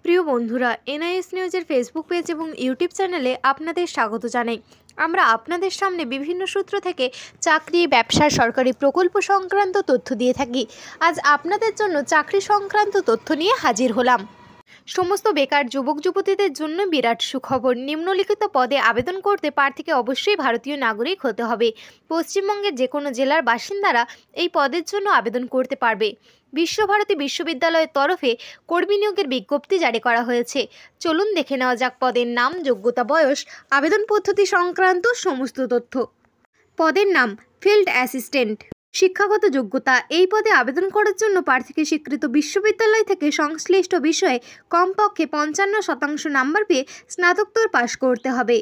প্রিয় বন্ধুরা, এনআইএস নিউজের ফেসবুক পেজ এবং ইউটিউব চ্যানেলে আপনাদের স্বাগত জানাই। আমরা আপনাদের সামনে বিভিন্ন সূত্র থেকে চাকরি, ব্যবসা, সরকারি প্রকল্প সংক্রান্ত তথ্য দিয়ে থাকি। আজ আপনাদের জন্য চাকরি সংক্রান্ত তথ্য নিয়ে হাজির হলাম। সমস্ত বেকার যুবক যুবতীদের জন্য বিরাট সুখবর। নিম্নলিখিত পদে আবেদন করতে প্রার্থীকে অবশ্যই ভারতীয় নাগরিক হতে হবে। পশ্চিমবঙ্গের যে কোনো জেলার বাসিন্দারা এই পদের জন্য আবেদন করতে পারবে। বিশ্বভারতী বিশ্ববিদ্যালয়ের তরফে কর্মী নিয়োগের বিজ্ঞপ্তি জারি করা হয়েছে। চলুন দেখে নেওয়া যাক পদের নাম, যোগ্যতা, বয়স, আবেদন পদ্ধতি সংক্রান্ত সমস্ত তথ্য। পদের নাম ফিল্ড অ্যাসিস্ট্যান্ট। শিক্ষাগত যোগ্যতা। এই পদে আবেদন করার জন্য প্রার্থীকে স্বীকৃত বিশ্ববিদ্যালয় থেকে সংশ্লিষ্ট বিষয়ে কমপক্ষে 55% নাম্বার পেয়ে স্নাতকোত্তর পাশ করতে হবে।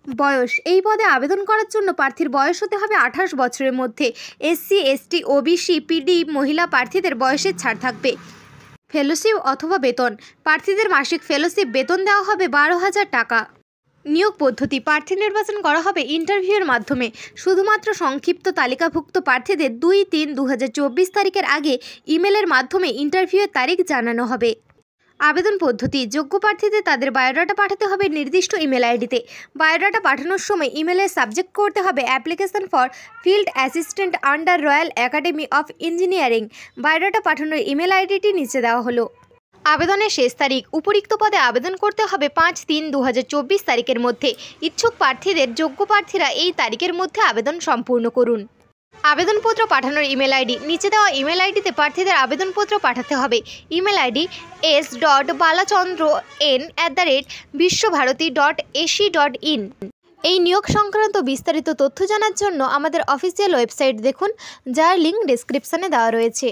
বয়স। এই পদে আবেদন করার জন্য প্রার্থীর বয়স হতে হবে 28 বছরের মধ্যে। এসসি, এসটি, ওবিসি, পিডি মহিলা প্রার্থীদের বয়সের ছাড় থাকবে। ফেলোশিপ অথবা বেতন। প্রার্থীদের মাসিক ফেলোশিপ বেতন দেওয়া হবে 12,000 টাকা। নিয়োগ পদ্ধতি। প্রার্থী নির্বাচন করা হবে ইন্টারভিউয়ের মাধ্যমে। শুধুমাত্র সংক্ষিপ্ত তালিকাভুক্ত প্রার্থীদের 2-3-2024 তারিখের আগে ইমেলের মাধ্যমে ইন্টারভিউয়ের তারিখ জানানো হবে। আবেদন পদ্ধতি। যোগ্য প্রার্থীদের তাদের বায়োডাটা পাঠাতে হবে নির্দিষ্ট ইমেল আইডিতে। বায়োডাটা পাঠানোর সময় ইমেলের সাবজেক্ট করতে হবে application for field assistant under royal academy of engineering. Biodata পাঠানোর ইমেল আইডিটি নিচে দেওয়া হলো। আবেদনের শেষ তারিখ। উপরিক্ত পদে আবেদন করতে হবে 5-3-2024 তারিখের মধ্যে। ইচ্ছুক প্রার্থীদের যোগ্য প্রার্থীরা এই তারিখের মধ্যে আবেদন সম্পূর্ণ করুন। আবেদনপত্র পাঠানোর ইমেল আইডি। নিচে দেওয়া ইমেল আইডিতে প্রার্থীদের আবেদনপত্র পাঠাতে হবে। Email ID s.balachandro@bishwabharati.ac.in। এই নিয়োগ সংক্রান্ত বিস্তারিত তথ্য জানার জন্য আমাদের অফিসিয়াল ওয়েবসাইট দেখুন, যার লিঙ্ক ডেসক্রিপশানে দেওয়া রয়েছে।